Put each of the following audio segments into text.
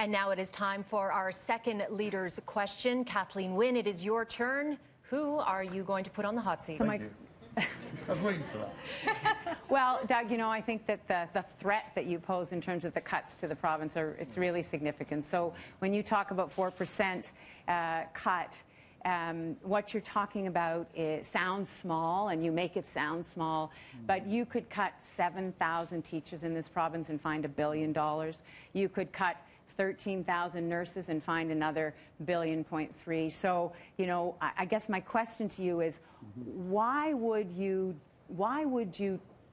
And now it is time for our second leader's question. Kathleen Wynne, it is your turn. Who are you going to put on the hot seat? Thank you. I was waiting for that. Well, Doug, you know, I think that the threat that you pose in terms of the cuts to the province it's really significant. So when you talk about 4% cut, what you're talking about sounds small, and you make it sound small, but you could cut 7,000 teachers in this province and find $1 billion. You could cut 13,000 nurses and find another $1.3 billion. So, you know, I guess my question to you is, why would you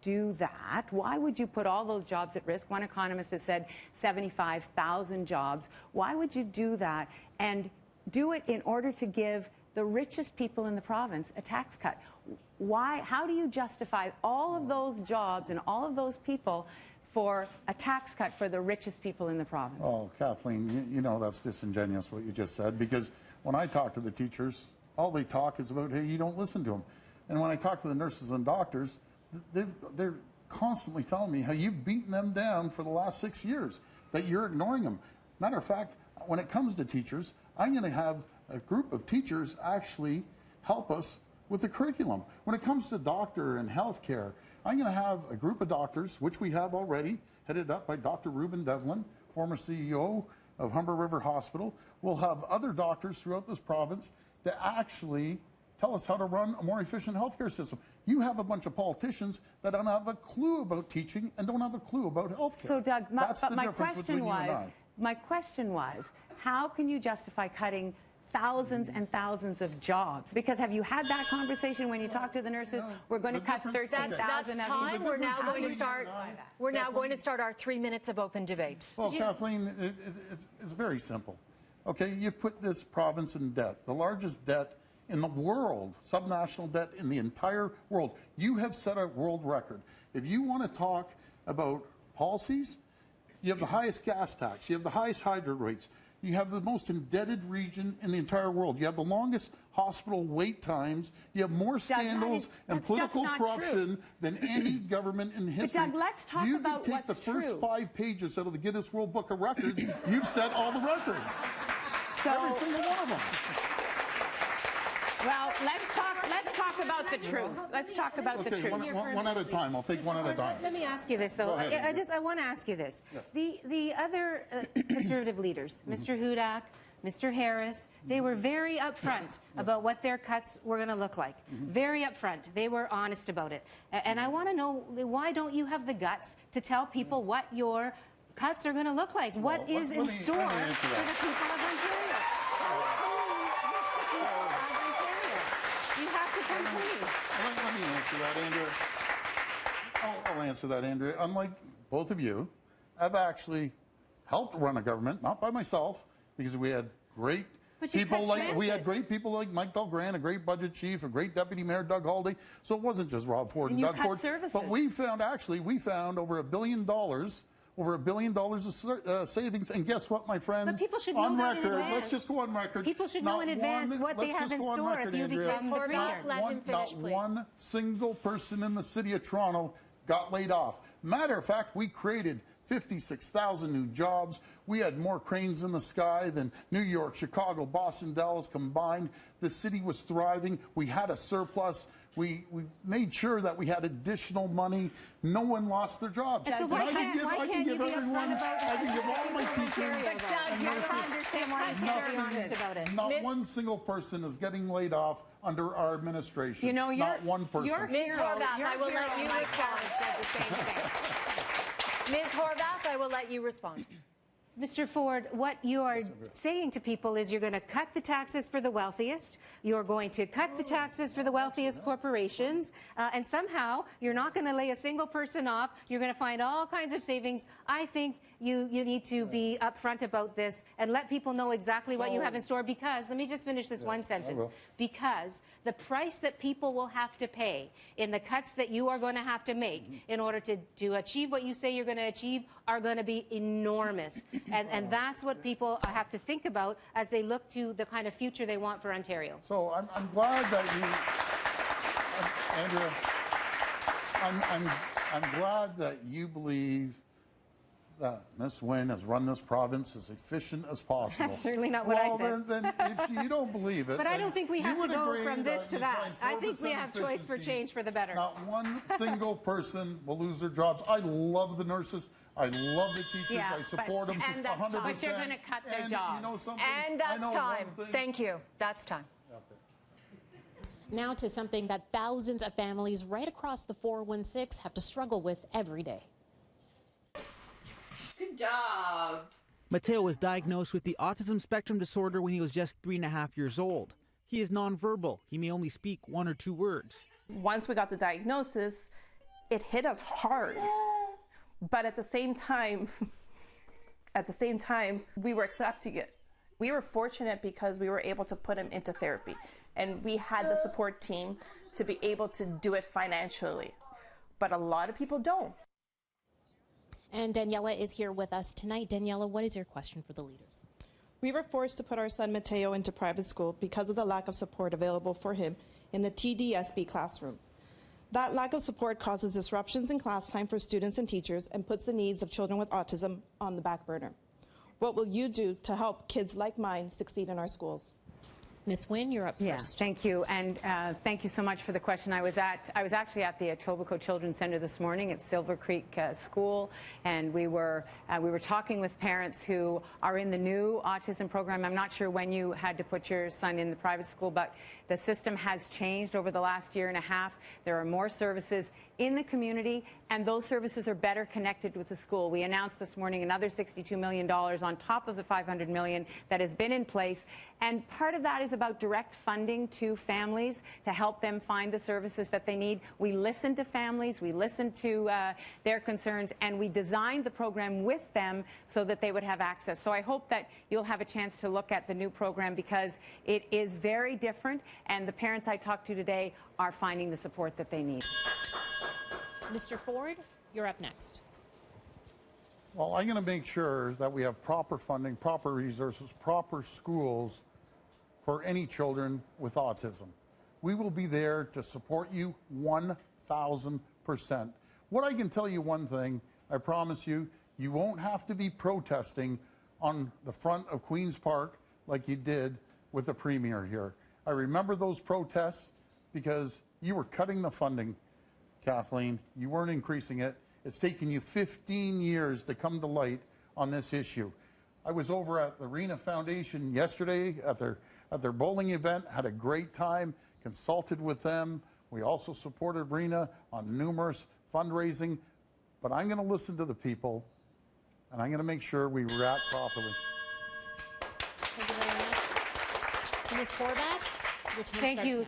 do that? Why would you put all those jobs at risk? One economist has said 75,000 jobs. Why would you do that and do it in order to give the richest people in the province a tax cut? Why? How do you justify all of those jobs and all of those people for a tax cut for the richest people in the province? Oh, Kathleen, you know that's disingenuous what you just said, because when I talk to the teachers, all they talk is about, hey, you don't listen to them. And when I talk to the nurses and doctors, they're constantly telling me how you've beaten them down for the last 6 years, that you're ignoring them. Matter of fact, when it comes to teachers, I'm going to have a group of teachers actually help us with the curriculum. When it comes to doctor and healthcare, I'm going to have a group of doctors, which we have already, headed up by Dr. Ruben Devlin, former CEO of Humber River Hospital. We'll have other doctors throughout this province to actually tell us how to run a more efficient healthcare system. You have a bunch of politicians that don't have a clue about teaching and don't have a clue about healthcare. So, Doug, my question was, how can you justify cutting thousands and thousands of jobs? Because have you had that conversation when you talk to the nurses? No, we're going to cut 13,000. That's time. We're now going to start. We're now going to start our 3 minutes of open debate. Well, Kathleen, it's very simple. Okay, you've put this province in debt, the largest debt in the world, subnational debt in the entire world. You have set a world record. If you want to talk about policies, you have the highest gas tax, you have the highest hydro rates, you have the most indebted region in the entire world. You have the longest hospital wait times. You have more scandals and political corruption than any government in history. But Doug, let's talk about what's true. You can take the first 5 pages out of the Guinness World Book of Records. You've set all the records. So, every single one of them. Well, let's talk about the truth. Let's talk about the truth. One at a time. I'll take one at a time. Let me ask you this, though. I want to ask you this. Yes. The other Conservative leaders, Mr. Hudak, Mr. Harris, they were very upfront about what their cuts were going to look like. Very upfront. They were honest about it. And I want to know, why don't you have the guts to tell people what your cuts are going to look like? What is in store for the people of Ontario? Let me answer that, Andrea. I'll answer that, Andrea. Unlike both of you, I've actually helped run a government, not by myself, because we had great people like Mike Dahlgren, a great budget chief, a great deputy mayor, Doug Haldy. So it wasn't just Rob Ford and Doug Ford. Services. But we found over $1 billion. Over $1 billion of savings, and guess what, my friends? But people should know that in advance. Let's just go on record. People should know in advance what they have in store if you become the premier. Not one single person in the city of Toronto got laid off. Matter of fact, we created 56,000 new jobs. We had more cranes in the sky than New York, Chicago, Boston, Dallas combined. The city was thriving. We had a surplus. We made sure that we had additional money. No one lost their jobs. So I can give all my teachers and nurses. Not one single person is getting laid off under our administration. You know, not one person. Ms. Horwath, I will let you respond. Ms. Horwath, I will let you respond. Mr. Ford, what you are saying to people is you're going to cut the taxes for the wealthiest, you're going to cut the taxes for the wealthiest corporations, and somehow you're not going to lay a single person off. You're going to find all kinds of savings. I think you need to be upfront about this and let people know exactly what you have in store, because, let me just finish this one sentence, because the price that people will have to pay in the cuts that you are going to have to make in order to achieve what you say you're going to achieve are going to be enormous. And that's what people have to think about as they look to the kind of future they want for Ontario. So I'm glad that you, Andrea, I'm glad that you believe that Ms. Wynne has run this province as efficient as possible. That's certainly not what I said. Then if you don't believe it... But I don't think we have to go from this to you that. find I think we 4% have choice for change for the better. Not one single person will lose their jobs. I love the nurses. I love the teachers. Yeah, I support them 100%. But they're going to cut their jobs. You know something? And that's time. Thank you. That's time. Now to something that thousands of families right across the 416 have to struggle with every day. Good job. Mateo was diagnosed with the autism spectrum disorder when he was just 3.5 years old. He is nonverbal. He may only speak 1 or 2 words. Once we got the diagnosis, it hit us hard. But at the same time, we were accepting it. We were fortunate because we were able to put him into therapy, and we had the support team to be able to do it financially. But a lot of people don't. And Daniela is here with us tonight. Daniela, what is your question for the leaders? We were forced to put our son Mateo into private school because of the lack of support available for him in the TDSB classroom. That lack of support causes disruptions in class time for students and teachers and puts the needs of children with autism on the back burner. What will you do to help kids like mine succeed in our schools? Ms. Wynne, you're up first. Yeah, thank you, and thank you so much for the question. I was actually at the Etobicoke Children's Center this morning at Silver Creek School, and we were talking with parents who are in the new autism program. I'm not sure when you had to put your son in the private school, but the system has changed over the last year and a half. There are more services in the community, and those services are better connected with the school. We announced this morning another $62 million on top of the $500 million that has been in place, and part of that is about direct funding to families to help them find the services that they need. We listen to families, we listen to their concerns, and we designed the program with them so that they would have access. So I hope that you'll have a chance to look at the new program because it is very different, and the parents I talked to today are finding the support that they need. Mr. Ford, you're up next. Well, I'm going to make sure that we have proper funding, proper resources, proper schools for any children with autism. We will be there to support you 1,000%. What I can tell you one thing, I promise you, you won't have to be protesting on the front of Queen's Park like you did with the Premier here. I remember those protests because you were cutting the funding, Kathleen. You weren't increasing it. It's taken you 15 years to come to light on this issue. I was over at the Arena Foundation yesterday at their bowling event, had a great time, consulted with them. We also supported Arena on numerous fundraising. But I'm going to listen to the people, and I'm going to make sure we react properly. Thank you very much. Ms. Horwath?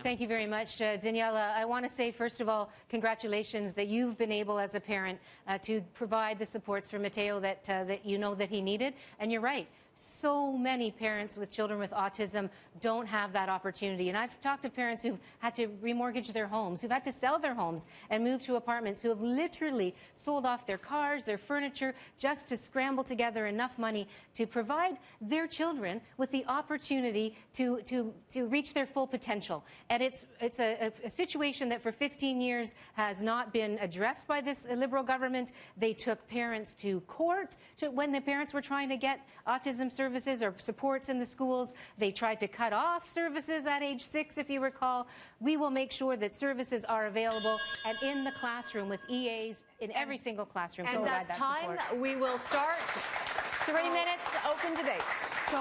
Thank you very much, Daniela. I want to say, first of all, congratulations that you've been able as a parent to provide the supports for Mateo that you know that he needed. And you're right. So many parents with children with autism don't have that opportunity. And I've talked to parents who've had to remortgage their homes, who've had to sell their homes and move to apartments, who have literally sold off their cars, their furniture, just to scramble together enough money to provide their children with the opportunity to reach their full potential. And it's a situation that for 15 years has not been addressed by this Liberal government. They took parents to court when the parents were trying to get autism services or supports in the schools. They tried to cut off services at age 6, if you recall. We will make sure that services are available and in the classroom with EAs in every single classroom. And that's time. We will start. 3 minutes, open debate. So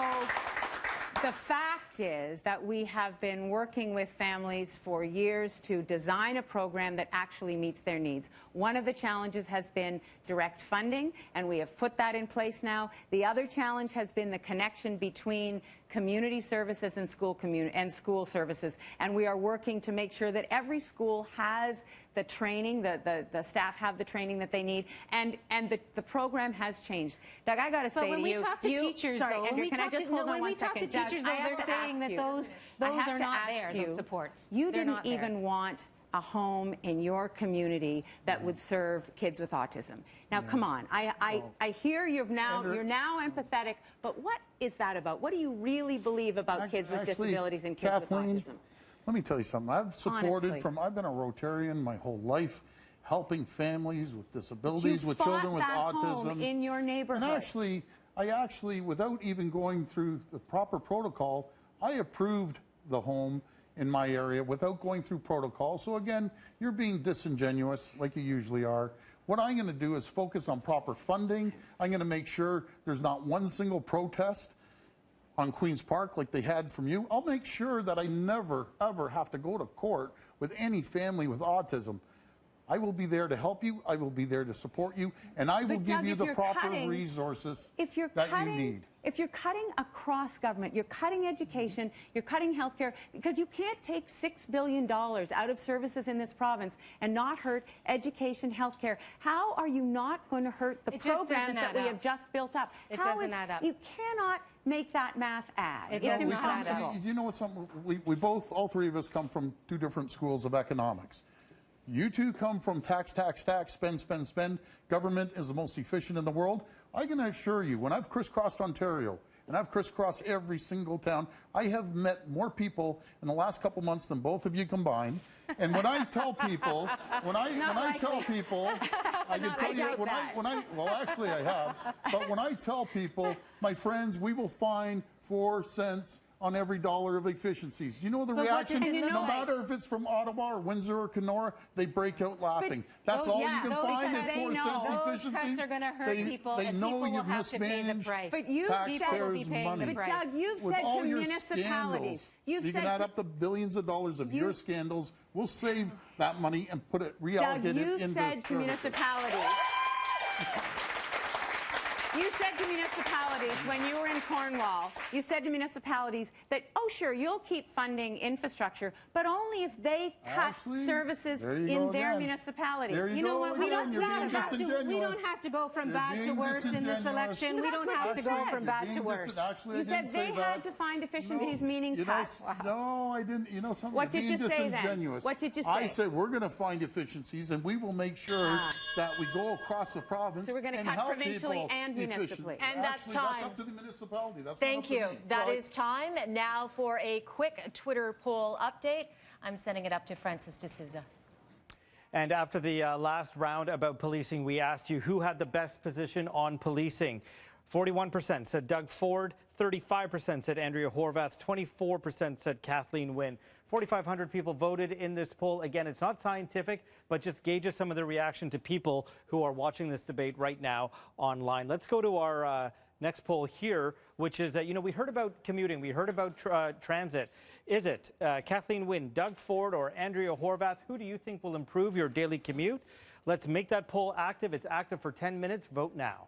the fact is that we have been working with families for years to design a program that actually meets their needs. One of the challenges has been direct funding, and we have put that in place now. The other challenge has been the connection between community services and school services. And we are working to make sure that every school has the training, the staff have the training that they need, and the program has changed. Doug, I got to say to you, when we talk to teachers, sorry, though, Andrea, can I just hold on one second? When we talk to teachers, they're saying that those are not there, those supports. You didn't even want a home in your community that would serve kids with autism. Now, come on. I hear you're now empathetic, but what is that about? What do you really believe about kids with disabilities and kids Kathleen, with autism? Let me tell you something. I've supported I've been a Rotarian my whole life, helping families with disabilities, You with fought children with that autism. home in your neighborhood. And I actually, without even going through the proper protocol, I approved the home in my area without going through protocol. So again, you're being disingenuous like you usually are. What I'm going to do is focus on proper funding. I'm going to make sure there's not one single protest on Queen's Park like they had from you. I'll make sure that I never, ever have to go to court with any family with autism. I will be there to help you. I will be there to support you, and I will give you the proper resources that you need. If you're cutting across government, you're cutting education, you're cutting healthcare, because you can't take $6 billion out of services in this province and not hurt education, healthcare. How are you not going to hurt the programs that we have just built up? It doesn't add up. You cannot make that math add. It does not add up. You know what? We both, all three of us, come from two different schools of economics. You two come from tax, tax, tax, spend, spend, spend. Government is the most efficient in the world. I can assure you, when I've crisscrossed Ontario and I've crisscrossed every single town, I have met more people in the last couple months than both of you combined. And when I tell people, I can tell you, well, actually I have, but when I tell people, my friends, we will find 4 cents on every dollar of efficiencies. You know the reaction? No matter if it's from Ottawa or Windsor or Kenora, they break out laughing. That's all you can find is 4 cents efficiencies. Those cuts are going to hurt people, they and know people will you've have to pay the mismanaged price. But you taxpayers' money. But Doug, you've With said all to your municipalities, scandals, you can add up the billions of dollars of your scandals. We'll save that money and put it, reallocate it into Doug, you said to municipalities. You said to municipalities when you were in Cornwall, you said to municipalities that, oh, sure, you'll keep funding infrastructure, but only if they cut services in their municipality. You know what? We don't have to go from bad to worse in this election. We don't have to go from bad to worse. You said they had to find efficiencies, meaning cuts. No, I didn't. You know something? What did you say then? What did you say? I said we're going to find efficiencies, and we will make sure that we go across the province. So we're going to cut provincially and municipally. And that's time. That's up to the municipality. That's Thank you. That is time. Now for a quick Twitter poll update. I'm sending it up to Francis D'Souza. And after the last round about policing, we asked you who had the best position on policing. 41% said Doug Ford, 35% said Andrea Horwath, 24% said Kathleen Wynne. 4,500 people voted in this poll. Again, it's not scientific, but just gauges some of the reaction to people who are watching this debate right now online. Let's go to our next poll here, which is that, we heard about commuting, we heard about transit. Is it Kathleen Wynne, Doug Ford, or Andrea Horwath? Who do you think will improve your daily commute? Let's make that poll active. It's active for 10 minutes. Vote now.